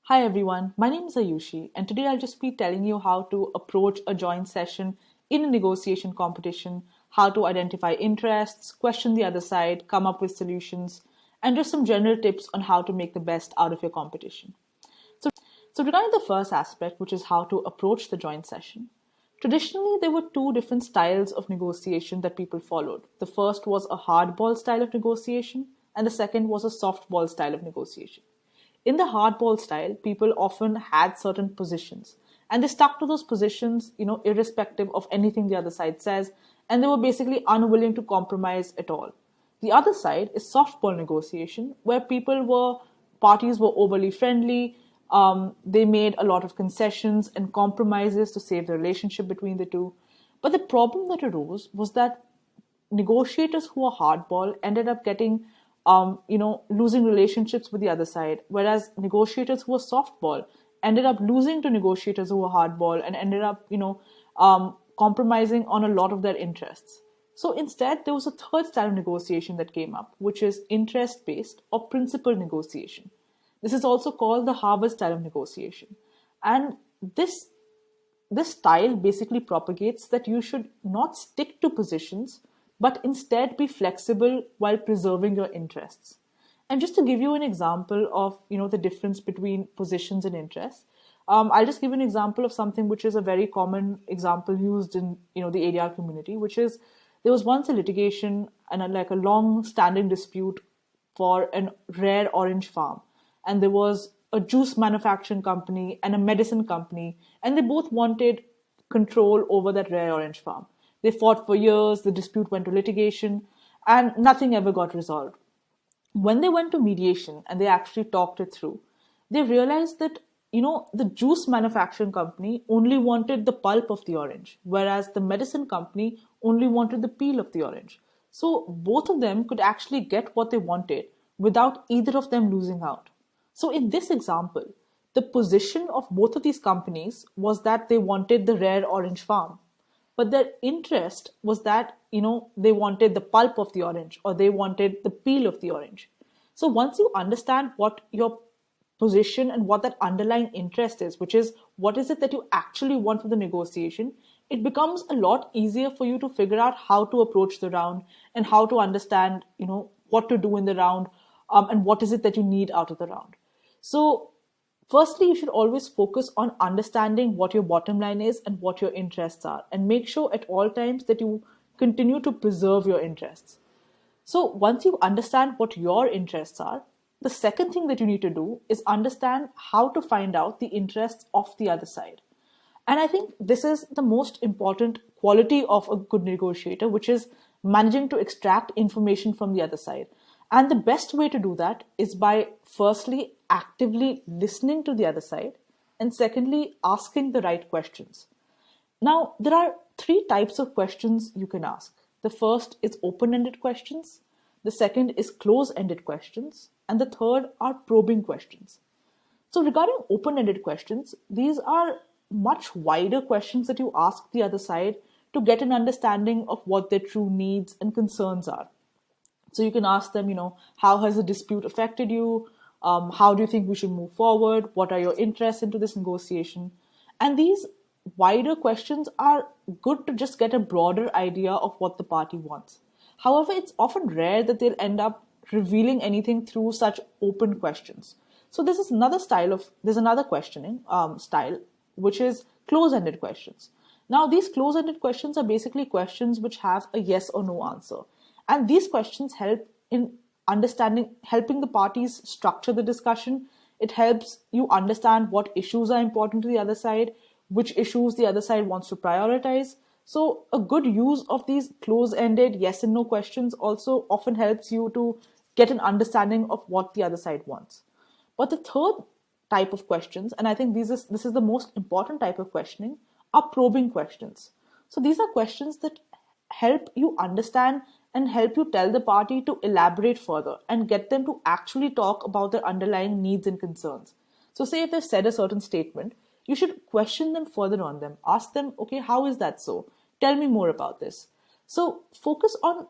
Hi everyone, my name is Ayushi, and today I'll just be telling you how to approach a joint session in a negotiation competition, how to identify interests, question the other side, come up with solutions, and just some general tips on how to make the best out of your competition. So, regarding the first aspect, which is how to approach the joint session, traditionally there were two different styles of negotiation that people followed. The first was a hardball style of negotiation, and the second was a softball style of negotiation. In the hardball style, people often had certain positions and they stuck to those positions, irrespective of anything the other side says, and they were basically unwilling to compromise at all. The other side is softball negotiation, where parties were overly friendly. They made a lot of concessions and compromises to save the relationship between the two. But the problem that arose was that negotiators who were hardball ended up getting, losing relationships with the other side, whereas negotiators who were softball ended up losing to negotiators who were hardball and ended up, compromising on a lot of their interests. So instead, there was a third style of negotiation that came up, which is interest based or principal negotiation. This is also called the Harvard style of negotiation. And this style basically propagates that you should not stick to positions, but instead be flexible while preserving your interests. And just to give you an example of the difference between positions and interests, I'll just give you an example of something which is a very common example used in the ADR community, which is there was once a litigation and a long-standing dispute for a rare orange farm, and there was a juice manufacturing company and a medicine company, and they both wanted control over that rare orange farm. They fought for years, the dispute went to litigation, and nothing ever got resolved. When they went to mediation and they actually talked it through, they realized that the juice manufacturing company only wanted the pulp of the orange, whereas the medicine company only wanted the peel of the orange. So both of them could actually get what they wanted without either of them losing out. So in this example, the position of both of these companies was that they wanted the rare orange farm, but their interest was that they wanted the pulp of the orange or they wanted the peel of the orange. So once you understand what your position and what that underlying interest is, which is what is it that you actually want for the negotiation, it becomes a lot easier for you to figure out how to approach the round and how to understand what to do in the round, and what is it that you need out of the round. So firstly, you should always focus on understanding what your bottom line is and what your interests are, and make sure at all times that you continue to preserve your interests. So once you understand what your interests are, the second thing that you need to do is understand how to find out the interests of the other side. And I think this is the most important quality of a good negotiator, which is managing to extract information from the other side. And the best way to do that is by firstly actively listening to the other side, and secondly asking the right questions. Now, there are three types of questions you can ask. The first is open-ended questions, the second is close-ended questions, and the third are probing questions. So regarding open-ended questions, these are much wider questions that you ask the other side to get an understanding of what their true needs and concerns are. So you can ask them, how has the dispute affected you? How do you think we should move forward? What are your interests into this negotiation? And these wider questions are good to just get a broader idea of what the party wants. However, it's often rare that they'll end up revealing anything through such open questions. So there's another questioning style, which is close-ended questions. Now, these close-ended questions are basically questions which have a yes or no answer. And these questions help in helping the parties structure the discussion. It helps you understand what issues are important to the other side, which issues the other side wants to prioritize. So a good use of these close-ended yes and no questions also often helps you to get an understanding of what the other side wants. But the third type of questions, and I think this is the most important type of questioning, are probing questions. So these are questions that help you understand and help you tell the party to elaborate further and get them to actually talk about their underlying needs and concerns. So say if they've said a certain statement, you should question them further on them. Ask them, okay, how is that so? Tell me more about this. So focus on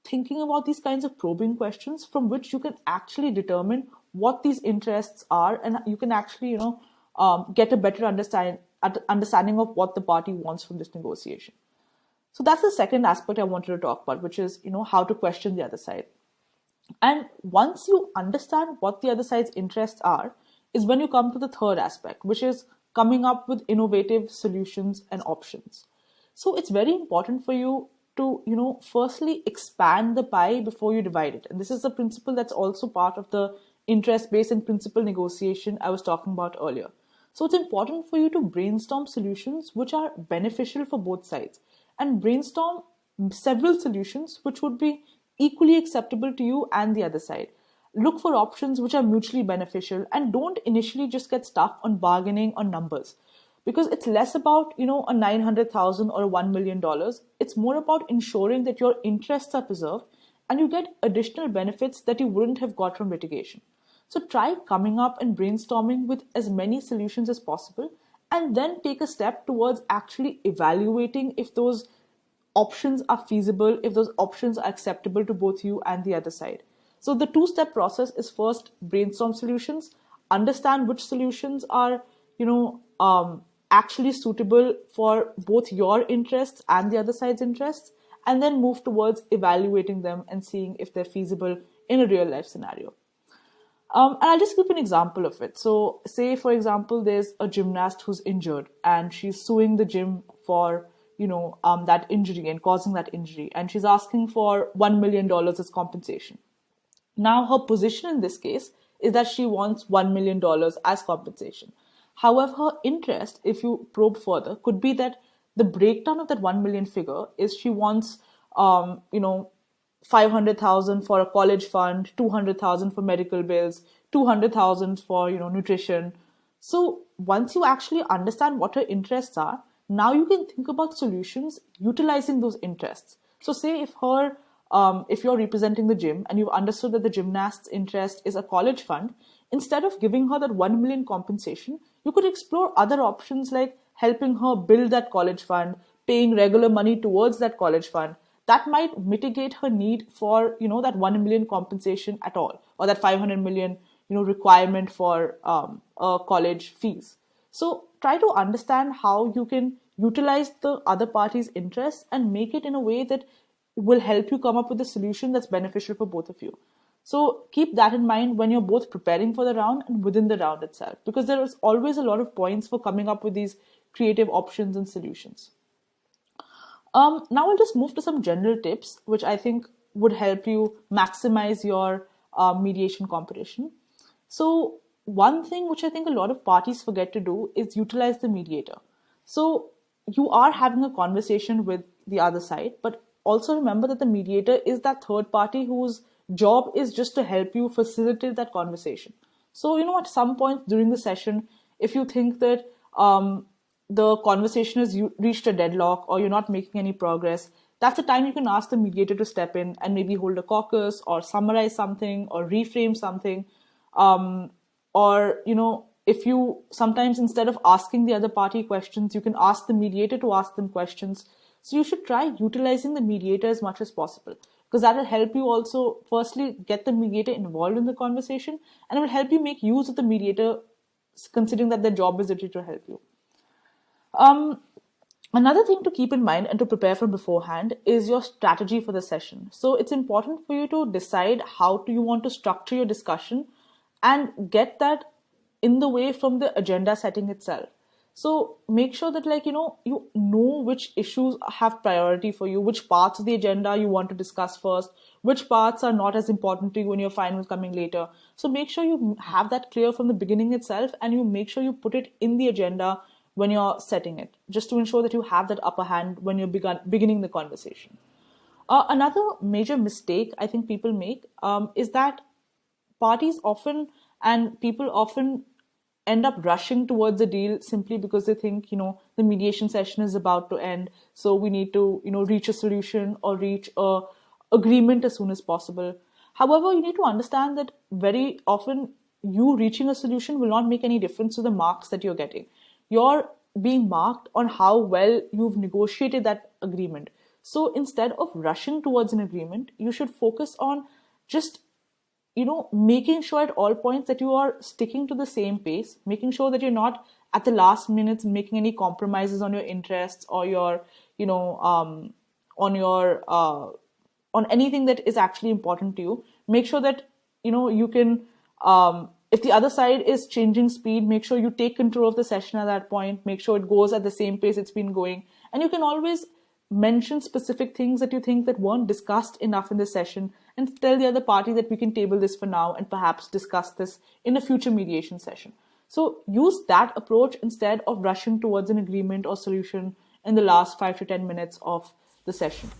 thinking about these kinds of probing questions from which you can actually determine what these interests are, and you can actually, get a better understanding of what the party wants from this negotiation. So that's the second aspect I wanted to talk about, which is, how to question the other side. And once you understand what the other side's interests are, is when you come to the third aspect, which is coming up with innovative solutions and options. So it's very important for you to, firstly expand the pie before you divide it. And this is a principle that's also part of the interest-based and principle negotiation I was talking about earlier. So it's important for you to brainstorm solutions which are beneficial for both sides, and brainstorm several solutions which would be equally acceptable to you and the other side. Look for options which are mutually beneficial, and don't initially just get stuck on bargaining on numbers, because it's less about, a 900,000 or a $1 million. It's more about ensuring that your interests are preserved and you get additional benefits that you wouldn't have got from litigation. So try coming up and brainstorming with as many solutions as possible, and then take a step towards actually evaluating if those options are feasible, if those options are acceptable to both you and the other side. So the two-step process is: first, brainstorm solutions, understand which solutions are, actually suitable for both your interests and the other side's interests, and then move towards evaluating them and seeing if they're feasible in a real life scenario. And I'll just give an example of it. So say, for example, there's a gymnast who's injured and she's suing the gym for, that injury and causing that injury. And she's asking for $1 million as compensation. Now, her position in this case is that she wants $1 million as compensation. However, her interest, if you probe further, could be that the breakdown of that 1 million figure is she wants, 500,000 for a college fund, 200,000 for medical bills, 200,000 for, nutrition. So once you actually understand what her interests are, now you can think about solutions utilizing those interests. So say if you're representing the gym and you've understood that the gymnast's interest is a college fund, instead of giving her that 1 million compensation, you could explore other options like helping her build that college fund, paying regular money towards that college fund. That might mitigate her need for, that 1 million compensation at all, or that 500 million, requirement for college fees. So try to understand how you can utilize the other party's interests and make it in a way that will help you come up with a solution that's beneficial for both of you. So keep that in mind when you're both preparing for the round and within the round itself, because there is always a lot of points for coming up with these creative options and solutions. Now I'll just move to some general tips, which I think would help you maximize your mediation competition. So one thing which I think a lot of parties forget to do is utilize the mediator. So you are having a conversation with the other side, but also remember that the mediator is that third party whose job is just to help you facilitate that conversation. So, at some point during the session, if you think that the conversation has reached a deadlock or you're not making any progress, that's the time you can ask the mediator to step in and maybe hold a caucus or summarize something or reframe something. If you sometimes, instead of asking the other party questions, you can ask the mediator to ask them questions. So you should try utilizing the mediator as much as possible, because that will help you also, firstly, get the mediator involved in the conversation, and it will help you make use of the mediator, considering that their job is literally to help you. Another thing to keep in mind and to prepare from beforehand is your strategy for the session. So it's important for you to decide how you want to structure your discussion and get that in the way from the agenda setting itself. So make sure that you know which issues have priority for you, which parts of the agenda you want to discuss first, which parts are not as important to you when you're fine with coming later. So make sure you have that clear from the beginning itself, and you make sure you put it in the agenda when you're setting it, just to ensure that you have that upper hand when you're beginning the conversation. Another major mistake I think people make is that parties often and people often end up rushing towards the deal simply because they think, the mediation session is about to end. So we need to, reach a solution or reach a agreement as soon as possible. However, you need to understand that very often you reaching a solution will not make any difference to the marks that you're getting. You're being marked on how well you've negotiated that agreement. So instead of rushing towards an agreement, you should focus on just making sure at all points that you are sticking to the same pace, making sure that you're not at the last minutes making any compromises on your interests or your, on your, on anything that is actually important to you. Make sure that, you can, if the other side is changing speed, make sure you take control of the session at that point, make sure it goes at the same pace it's been going. And you can always mention specific things that you think that weren't discussed enough in this session and tell the other party that we can table this for now and perhaps discuss this in a future mediation session. So use that approach instead of rushing towards an agreement or solution in the last 5 to 10 minutes of the session.